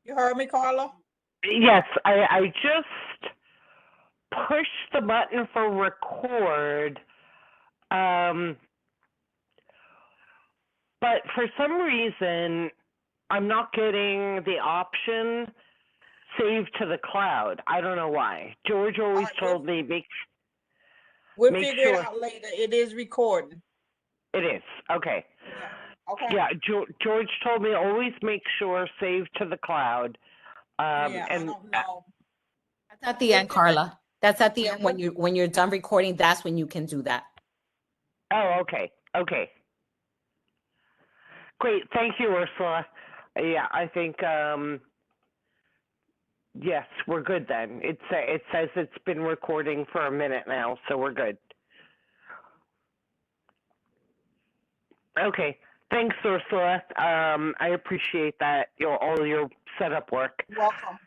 You heard me, Carla? Yes, I just pushed the button for record, um, but for some reason, I'm not getting the option save to the cloud. I don't know why. George All always right, told me we'll make figure it sure out later. It is recording. it is. Okay. Yeah. Okay. Yeah, George told me always make sure save to the cloud. Yeah, I And don't know. That's at the We'll end, figure it. Carla. That's at the Yeah, end when you're done recording, that's when you can do that. oh, okay. Okay. Great. Thank you, Ursula. Yeah, I think yes, we're good then. It says it's been recording for a minute now, so we're good. Okay. Thanks, Ursula. I appreciate that. All your setup work. you're welcome.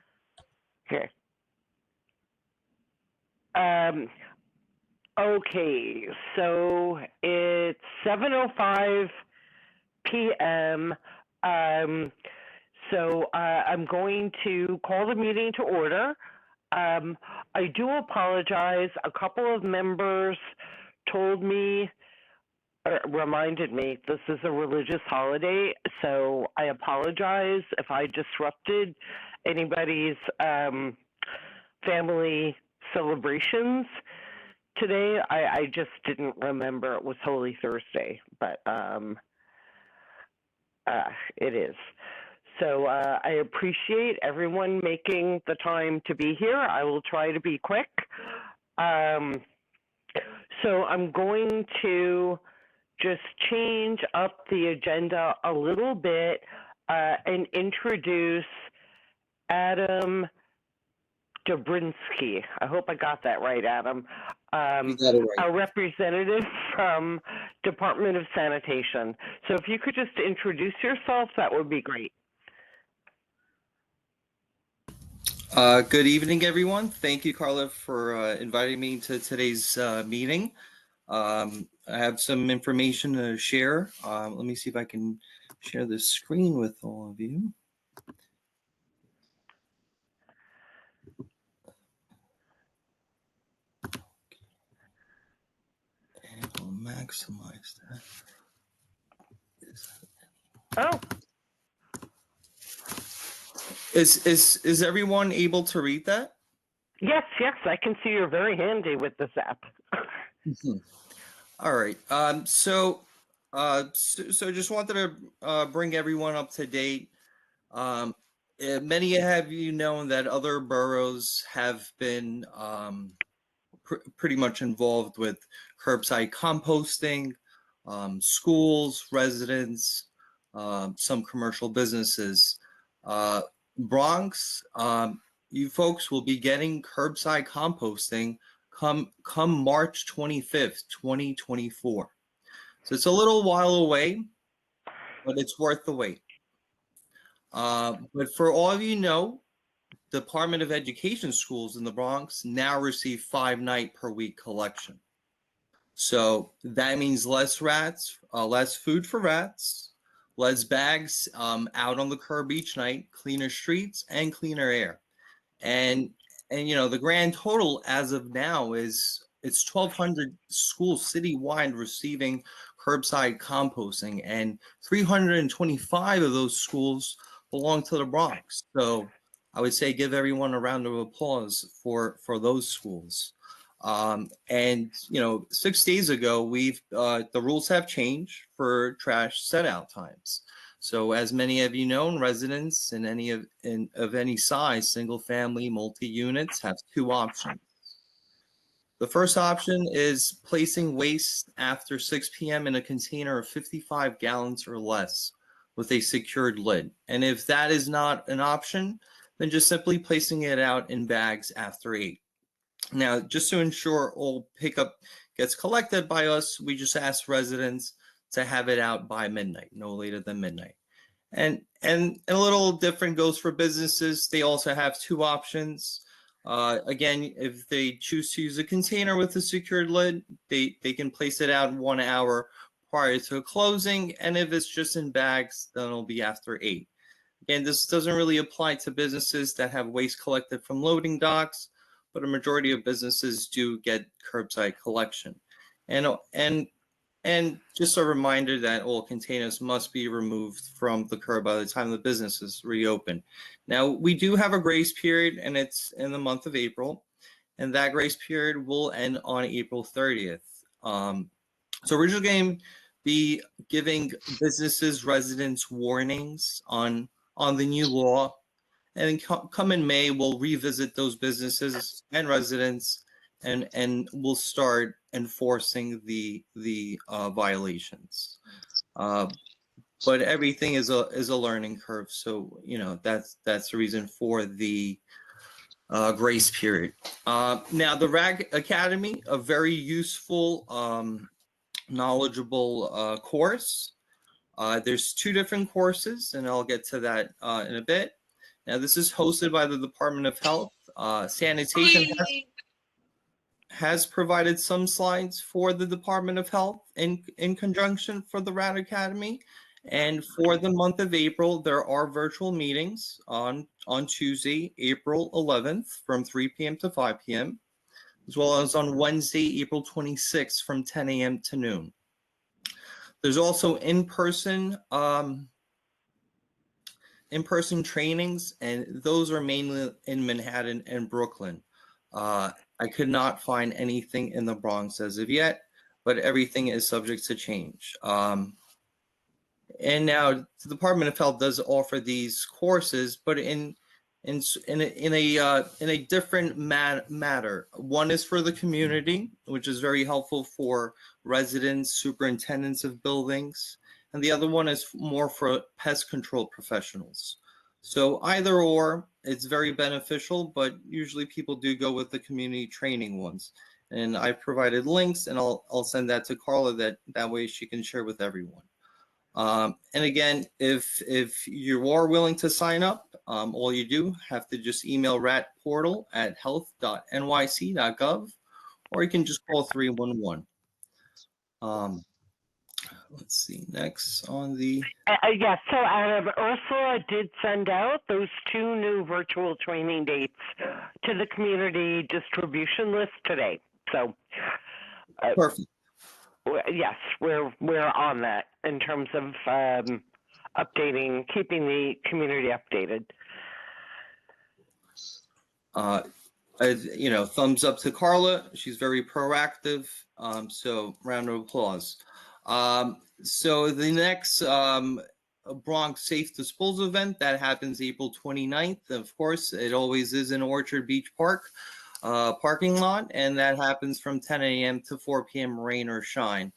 Okay. Um. Okay. So it's 7:05 p.m. So I'm going to call the meeting to order. I do apologize. A couple of members told me, or reminded me, this is a religious holiday, so I apologize if I disrupted anybody's family celebrations today. I just didn't remember it was Holy Thursday, but it is. So I appreciate everyone making the time to be here. I will try to be quick. So I'm going to just change up the agenda a little bit and introduce Adam Dobrinsky. I hope I got that right, Adam. You got it right. A representative from Department of Sanitation. So if you could just introduce yourself, that would be great. Good evening, everyone. Thank you, Carla, for inviting me to today's meeting. I have some information to share. Let me see if I can share the screen with all of you. And I'll maximize that. Oh. Is everyone able to read that? Yes, I can see you're very handy with this app. All right. So just wanted to bring everyone up to date. Many have you known that other boroughs have been pretty much involved with curbside composting, schools, residents, some commercial businesses. Bronx, you folks will be getting curbside composting come March 25th, 2024. So it's a little while away, but it's worth the wait. But for all of you know, Department of Education schools in the Bronx now receive 5-night per week collection. So that means less rats, less food for rats, less bags out on the curb each night, cleaner streets and cleaner air. And you know, the grand total as of now is it's 1,200 schools citywide receiving curbside composting, and 325 of those schools belong to the Bronx. So I would say give everyone a round of applause for those schools. And you know, 6 days ago, the rules have changed for trash set out times. So as many of you know, residents in any size, single family, multi-units, have 2 options. The first option is placing waste after 6 p.m. in a container of 55 gallons or less with a secured lid. And if that is not an option, then just simply placing it out in bags after 8. Now, just to ensure all pickup gets collected by us, we just ask residents to have it out by midnight, no later than midnight. And a little different goes for businesses. They also have 2 options. Again, if they choose to use a container with a secured lid, they can place it out 1 hour prior to closing. And if it's just in bags, then it'll be after 8. And this doesn't really apply to businesses that have waste collected from loading docks, but a majority of businesses do get curbside collection. And just a reminder that all containers must be removed from the curb by the time the businesses reopen. Now, we do have a grace period, and it's in the month of April, and that grace period will end on April 30th. So we're just going to be giving businesses, residents warnings on the new law, and then come in May, we'll revisit those businesses and residents, and we'll start enforcing the violations. But everything is a learning curve, so that's the reason for the grace period. Now, the RAG Academy, a very useful, knowledgeable course. There's 2 different courses, and I'll get to that in a bit. Now, this is hosted by the Department of Health. Sanitation has provided some slides for the Department of Health in conjunction for the RAD Academy. And for the month of April, there are virtual meetings on Tuesday, April 11th from 3 p.m. to 5 p.m., as well as on Wednesday, April 26th from 10 a.m. to noon. There's also in-person trainings, and those are mainly in Manhattan and Brooklyn. I could not find anything in the Bronx as of yet, but everything is subject to change. And now the Department of Health does offer these courses, but in a different matter. One is for the community, which is very helpful for residents, superintendents of buildings, and the other one is more for pest control professionals. So either or, it's very beneficial, but usually people do go with the community training ones. And I've provided links, and I'll send that to Carla, that way she can share with everyone. And again, if you are willing to sign up, all you do have to just email ratportal@health.nyc.gov, or you can just call 311. Let's see, next on the... Yes, so Ursula did send out those 2 new virtual training dates to the community distribution list today. So, Perfect. Yes, we're on that in terms of updating, keeping the community updated. Thumbs up to Carla. She's very proactive. So round of applause. So the next Bronx Safe Disposal event, that happens April 29th. Of course, it always is in Orchard Beach Park parking lot, and that happens from 10 a.m. to 4 p.m. rain or shine.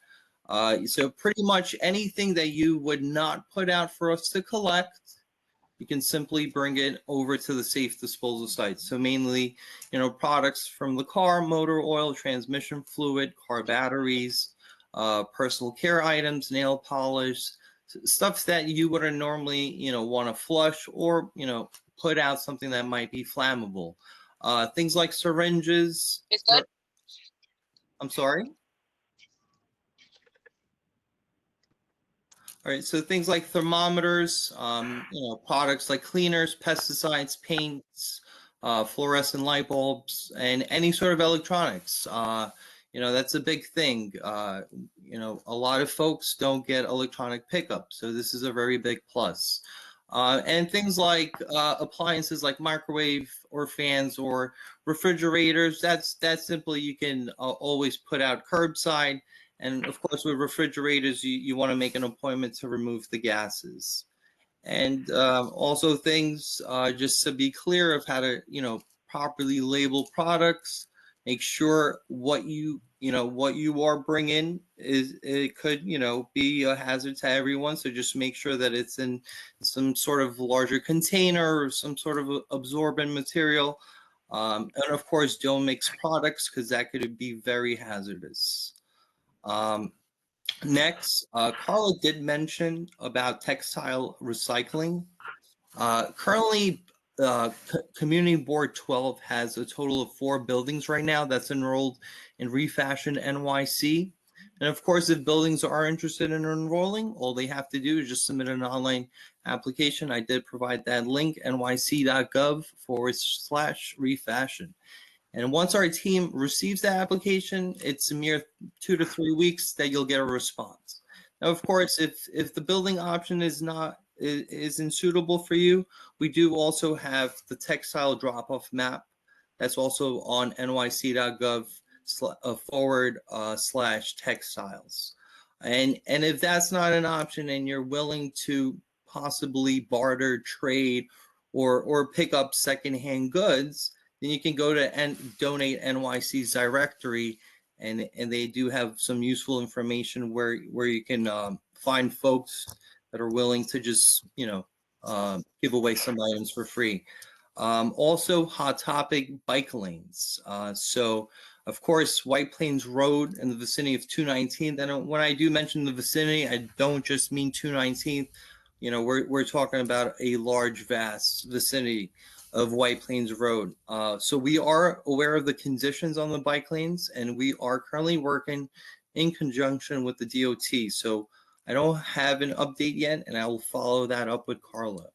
So pretty much anything that you would not put out for us to collect, you can simply bring it over to the safe disposal site. So mainly, products from the car, motor oil, transmission fluid, car batteries, personal care items, nail polish, stuff that you wouldn't normally, want to flush or, put out something that might be flammable. Things like syringes. I'm sorry? All right, so things like thermometers, products like cleaners, pesticides, paints, fluorescent light bulbs, and any sort of electronics. That's a big thing. A lot of folks don't get electronic pickup, so this is a very big plus. And things like appliances like microwave or fans or refrigerators, that's simply you can always put out curbside. And of course, with refrigerators, you want to make an appointment to remove the gases. And also things, just to be clear of how to, properly label products, make sure what you are bringing it could, be a hazard to everyone. So just make sure that it's in some sort of larger container or some sort of absorbent material. And of course, don't mix products because that could be very hazardous. Next, Carla did mention about textile recycling. Currently, Community Board 12 has a total of 4 buildings right now that's enrolled in Refashion NYC. And of course, if buildings are interested in enrolling, all they have to do is just submit an online application. I did provide that link, nyc.gov/refashion. And once our team receives that application, it's a mere 2 to 3 weeks that you'll get a response. Now, of course, if the building option isn't suitable for you, we do also have the textile drop-off map. That's also on nyc.gov/textiles. And if that's not an option and you're willing to possibly barter, trade, or pick up secondhand goods, then you can go to Donate NYC's directory, and they do have some useful information where you can find folks that are willing to just give away some items for free. Also, hot topic, bike lanes. So of course, White Plains Road in the vicinity of 219th. And when I do mention the vicinity, I don't just mean 219th. We're talking about a large, vast vicinity of White Plains Road. So we are aware of the conditions on the bike lanes, and we are currently working in conjunction with the DOT. So I don't have an update yet, and I will follow that up with Carla.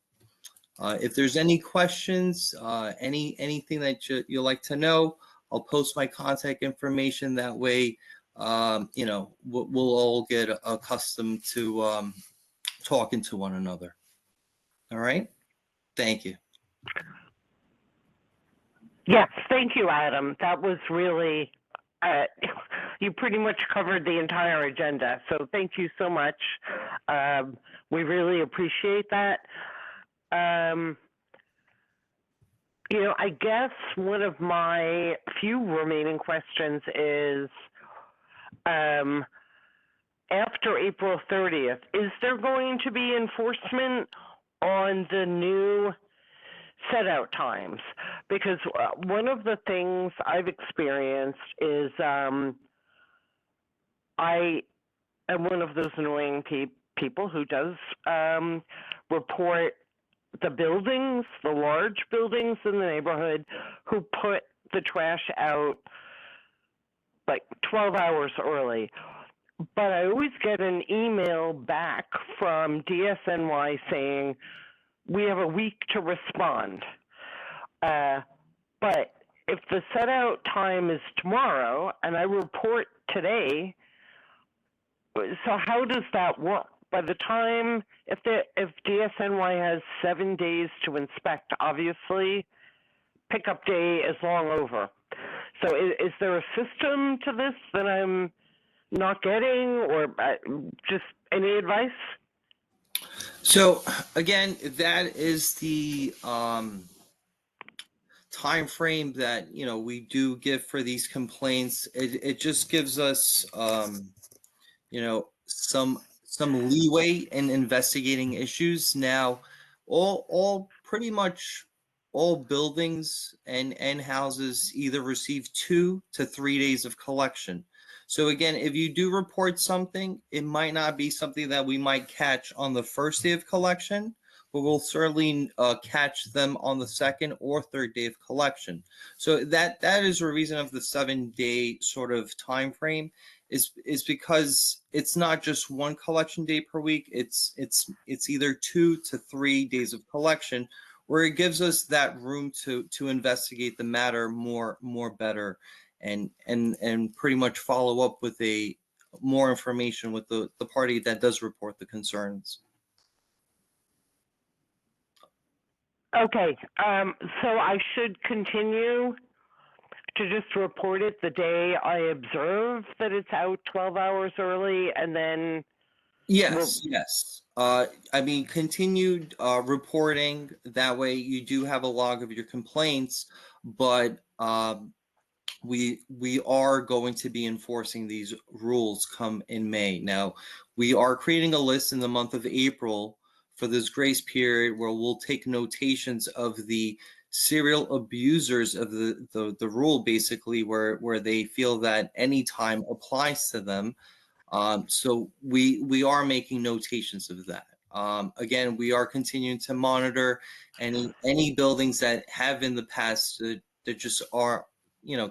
If there's any questions, anything that you'd like to know, I'll post my contact information. That way, we'll all get accustomed to talking to one another. All right. Thank you. Yes, thank you, Adam. That was really, you pretty much covered the entire agenda. So thank you so much. We really appreciate that. I guess one of my few remaining questions is, after April 30th, is there going to be enforcement on the new set out times? Because one of the things I've experienced is I am one of those annoying people who does report the buildings, the large buildings in the neighborhood, who put the trash out like 12 hours early. But I always get an email back from DSNY saying, we have a week to respond. But if the set out time is tomorrow and I report today, so how does that work? By the time, if DSNY has 7 days to inspect, obviously, pickup day is long over. So is there a system to this that I'm not getting, or just any advice? So again, that is the time frame that we do give for these complaints. It just gives us some leeway in investigating issues. Now, pretty much all buildings and houses either receive 2 to 3 days of collection. So again, if you do report something, it might not be something that we might catch on the first day of collection, but we'll certainly catch them on the second or third day of collection. So that is the reason of the 7-day sort of time frame, is because it's not just one collection day per week. It's either 2 to 3 days of collection, where it gives us that room to investigate the matter more better, and pretty much follow up with more information with the party that does report the concerns. Okay, so I should continue to just report it the day I observe that it's out 12 hours early, and then... Yes. Continued reporting. That way you do have a log of your complaints, but we are going to be enforcing these rules come in May. Now, we are creating a list in the month of April for this grace period, where we'll take notations of the serial abusers of the rule, basically, where they feel that any time applies to them. So we are making notations of that. Again, we are continuing to monitor any buildings that have in the past that just are,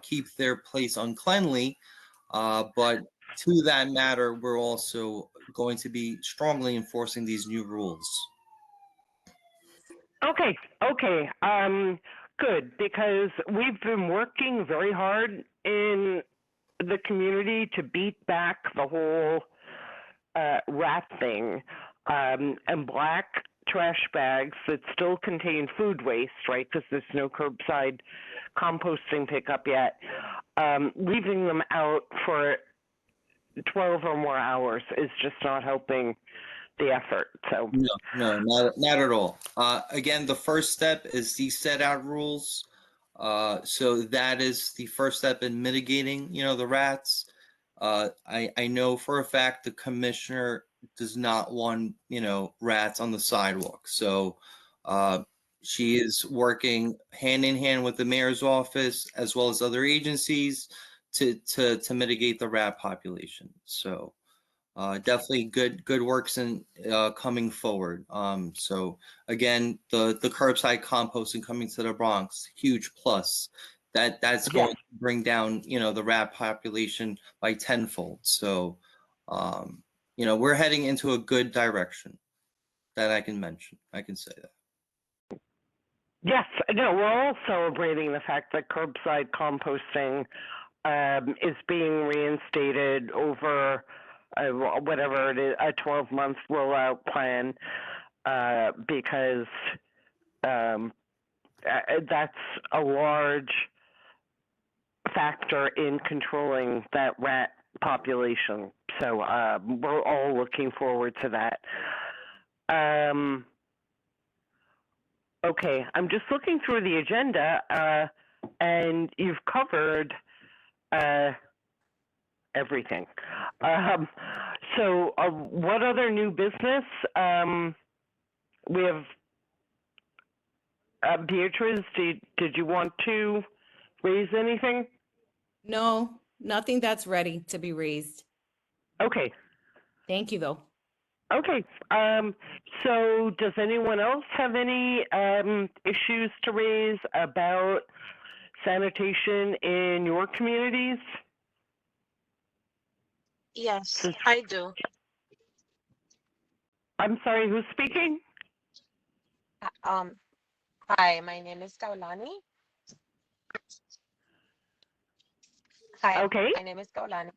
keep their place uncleanly. But to that matter, we're also going to be strongly enforcing these new rules. Okay, okay. Good, because we've been working very hard in the community to beat back the whole rat thing, and black trash bags that still contain food waste, right? Because there's no curbside composting pickup yet. Leaving them out for 12 or more hours is just not helping the effort. So No, not at all. Again, the first step is the set out rules. So that is the first step in mitigating, the rats. I know for a fact the commissioner does not want, rats on the sidewalk. So she is working hand in hand with the mayor's office as well as other agencies to mitigate the rat population. So definitely good works in coming forward. So again, the curbside composting coming to the Bronx, huge plus. That's going to bring down the rat population by tenfold. So we're heading into a good direction. That I can mention. I can say that. yes, no, we're all celebrating the fact that curbside composting is being reinstated over whatever it is, a 12-month rollout plan, because that's a large factor in controlling that rat population. So we're all looking forward to that. Okay, I'm just looking through the agenda, and you've covered everything. So what other new business? We have Beatrice, did you want to raise anything? No, nothing that's ready to be raised. Okay. Thank you, though. Okay. So does anyone else have any issues to raise about sanitation in your communities? Yes, I do. I'm sorry, who's speaking? Hi, my name is Kaulani. Hi, Okay. my name is Kaulani.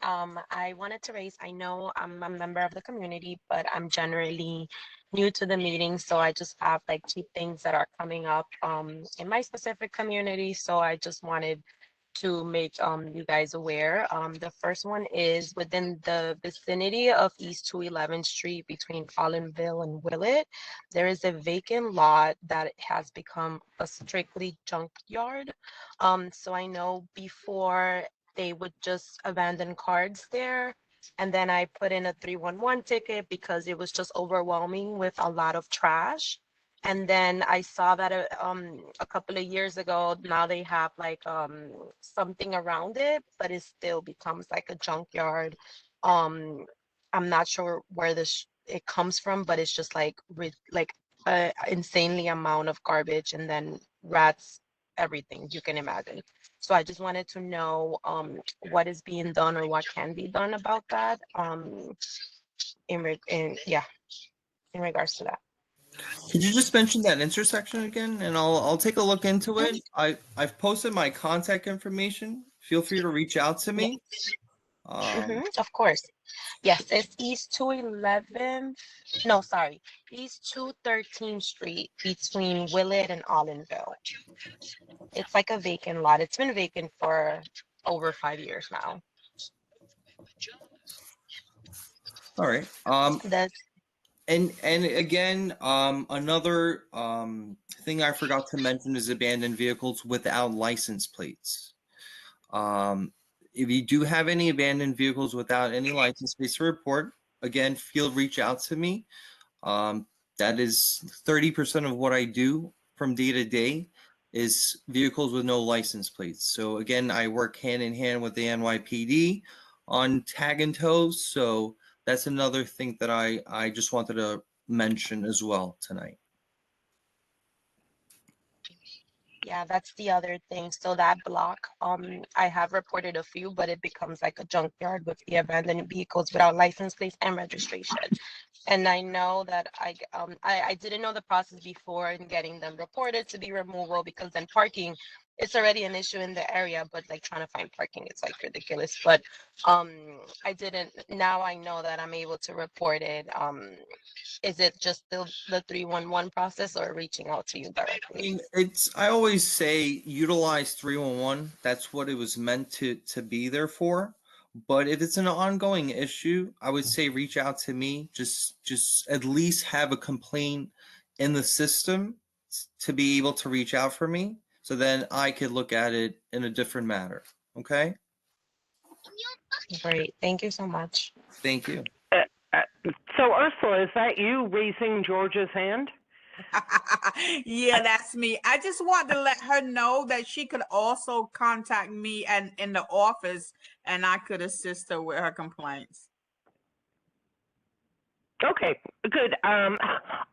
I wanted to raise, I know I'm a member of the community, but I'm generally new to the meeting, so I just have like 2 things that are coming up in my specific community. So I just wanted to make you guys aware. The first one is within the vicinity of East 211th Street between Collinville and Willett. There is a vacant lot that has become a strictly junkyard. So I know before they would just abandon cards there. And then I put in a 311 ticket because it was just overwhelming with a lot of trash. And then I saw that a couple of years ago, now they have like something around it, but it still becomes like a junkyard. I'm not sure where this it comes from, but it's just like insanely amount of garbage and then rats, everything you can imagine. So I just wanted to know what is being done or what can be done about that in regards to that. Could you just mention that intersection again, and I'll take a look into it. I've posted my contact information. Feel free to reach out to me. Of course. Yes, it's East 211. No, sorry, East 213th Street between Willett and Allenville. It's like a vacant lot. It's been vacant for over 5 years now. All right. That's And again, another thing I forgot to mention is abandoned vehicles without license plates. If you do have any abandoned vehicles without any license plates to report, again, reach out to me. That is 30% of what I do from day to day is vehicles with no license plates. So again, I work hand in hand with the NYPD on tag and tows. So that's another thing that I just wanted to mention as well tonight. Yeah, that's the other thing. So that block, I have reported a few, but it becomes like a junkyard with the abandoned vehicles without license plates and registration. And I know that I didn't know the process before in getting them reported to be removal, because then parking, it's already an issue in the area, but like trying to find parking, it's like ridiculous. But um, I didn't. Now I know that I'm able to report it. Is it just the 311 process, or reaching out to you I directly? mean, I always say utilize 311. That's what it was meant to be there for. But if it's an ongoing issue, I would say reach out to me. Just at least have a complaint in the system to be able to reach out for me. So then I could look at it in a different manner. Okay? Great. Thank you so much. Thank you. So Ursula, is that you raising George's hand? Yeah, that's me. I just want to let her know that she could also contact me and in the office, and I could assist her with her complaints. Okay, good. I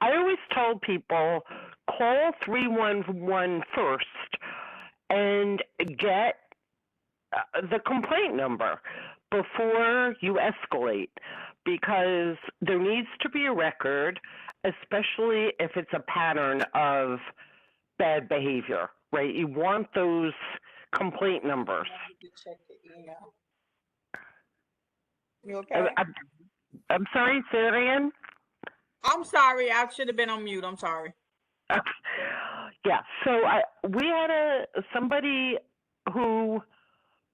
always tell people call 311 first and get the complaint number before you escalate, because there needs to be a record, especially if it's a pattern of bad behavior, right? You want those complaint numbers. Check the email. You okay? I'm sorry, say that again? I'm sorry. I should have been on mute. I'm sorry. Yeah, so we had somebody who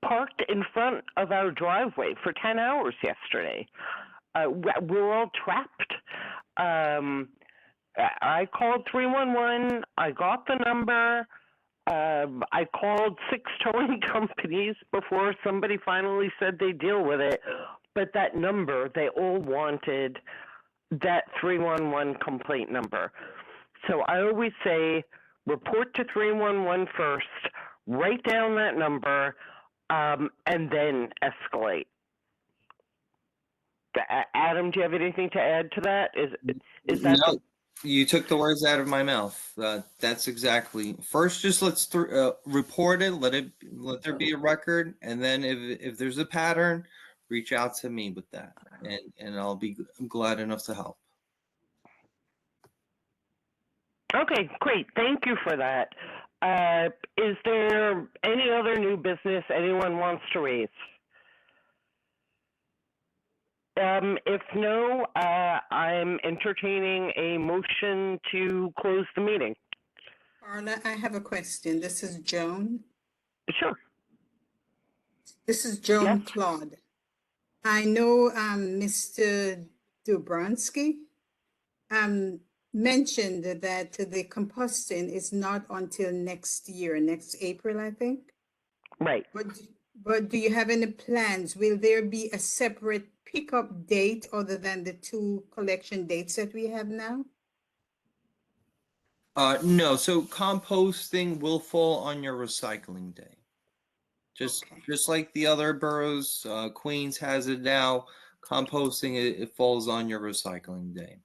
parked in front of our driveway for 10 hours yesterday. We're all trapped. I called 311. I got the number. I called 6 towing companies before somebody finally said they'd deal with it. But that number, they all wanted that 311 complaint number. So I always say report to 311 first, write down that number, and then escalate. Adam, do you have anything to add to that? Is that No, you took the words out of my mouth. That's exactly. First, just let's report it. Let there be a record, and then if there's a pattern, reach out to me with that, and I'll be glad enough to help. Okay, great. Thank you for that. Is there any other new business anyone wants to raise? If no, I'm entertaining a motion to close the meeting. Carla, I have a question. This is Joan. Sure. This is Joan Yes. Claude. I know Mr. Dubransky mentioned that the composting is not until next year, next April, I think. Right. But do you have any plans? Will there be a separate pickup date other than the 2 collection dates that we have now? No, so composting will fall on your recycling day. Just like the other boroughs, Queens has it now. Composting, it falls on your recycling day.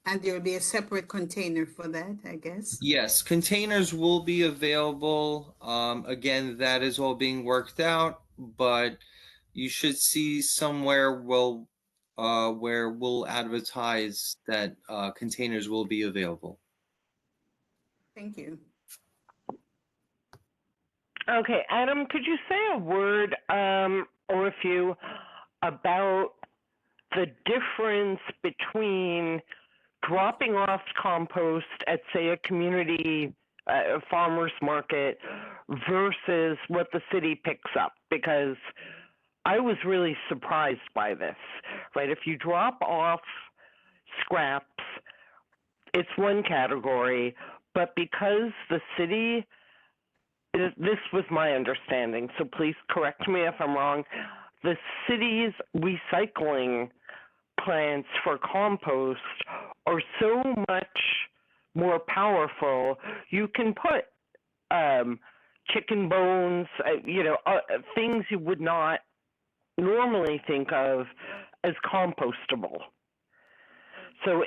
And there will be a separate container for that, I guess? Yes, containers will be available. Again, that is all being worked out, but you should see somewhere where we'll advertise that containers will be available. Thank you. Okay, Adam, could you say a word or a few about the difference between dropping off compost at, say, a community farmer's market versus what the city picks up? Because I was really surprised by this, right? If you drop off scraps, it's one category, but because the city, this was my understanding, so please correct me if I'm wrong, the city's recycling plants for compost are so much more powerful. You can put chicken bones, things you would not normally think of as compostable. So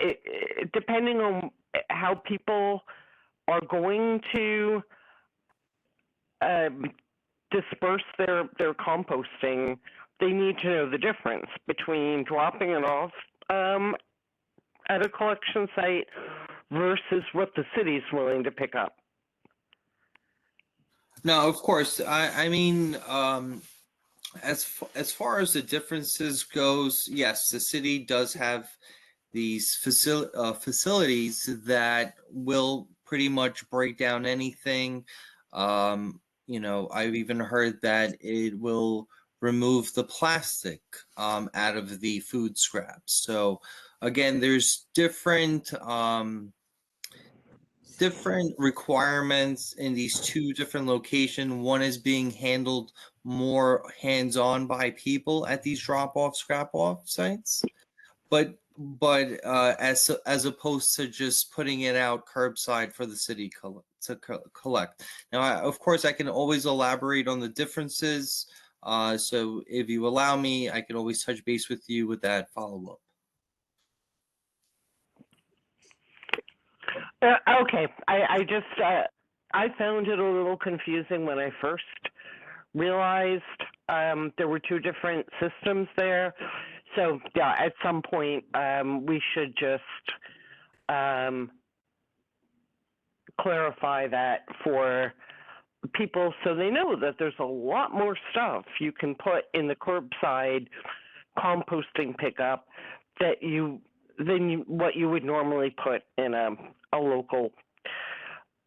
depending on how people are going to disperse their composting, they need to know the difference between dropping it off at a collection site versus what the city's willing to pick up. No, of course. I mean, as far as the differences goes, yes, the city does have these facilities that will pretty much break down anything. You know, I've even heard that it will remove the plastic out of the food scraps. So again, there's different requirements in these two different locations. One is being handled more hands-on by people at these drop-off, scrap-off sites, but as opposed to just putting it out curbside for the city to collect. Now, of course, I can always elaborate on the differences. So if you allow me, I can always touch base with you with that follow-up. Okay, I just I found it a little confusing when I first realized there were two different systems there. So yeah, at some point we should just clarify that for people so they know that there's a lot more stuff you can put in the curbside composting pickup than what you would normally put in a local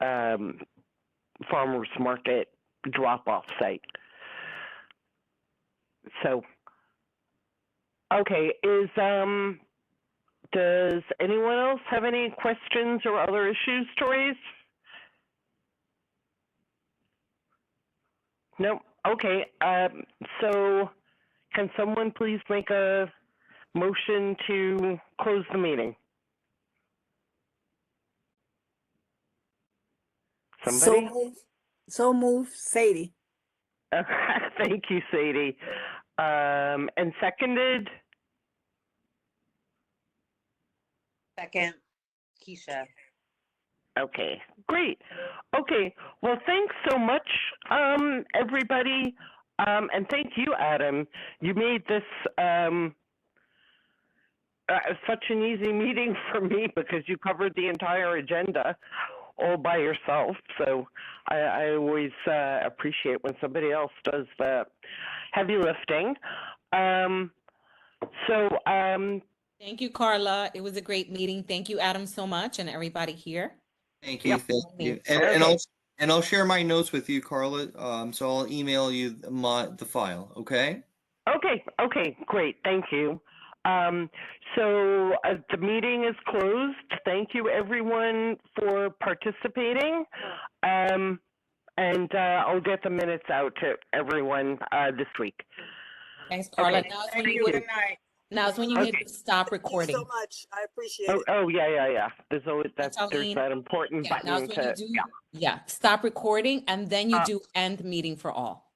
farmers market drop-off site. So, okay, does anyone else have any questions or other issues to raise? No? Okay, so can someone please make a motion to close the meeting? Somebody? So move, Sadie. Thank you, Sadie. And seconded? Second, Keisha. Okay, great. Okay, well, thanks so much, everybody. And thank you, Adam. You made this such an easy meeting for me because you covered the entire agenda all by yourself. So I always appreciate when somebody else does the heavy lifting. Thank you, Carla. It was a great meeting. Thank you, Adam, so much, and everybody here. Thank you, Yep. thank you. Okay. And I'll share my notes with you, Carla. So I'll email you the file. Okay. Okay, great. Thank you. The meeting is closed. Thank you, everyone, for participating. And I'll get the minutes out to everyone this week. Thanks, Carla. Okay. Now it's Thank when you. you Good hit, night. now it's when you hit the stop Thank you recording. so much. I appreciate it. Oh yeah. There's always That's how there's we- that important Yeah, now button it's when you to do, yeah, stop recording, and then you Uh, do end meeting for all.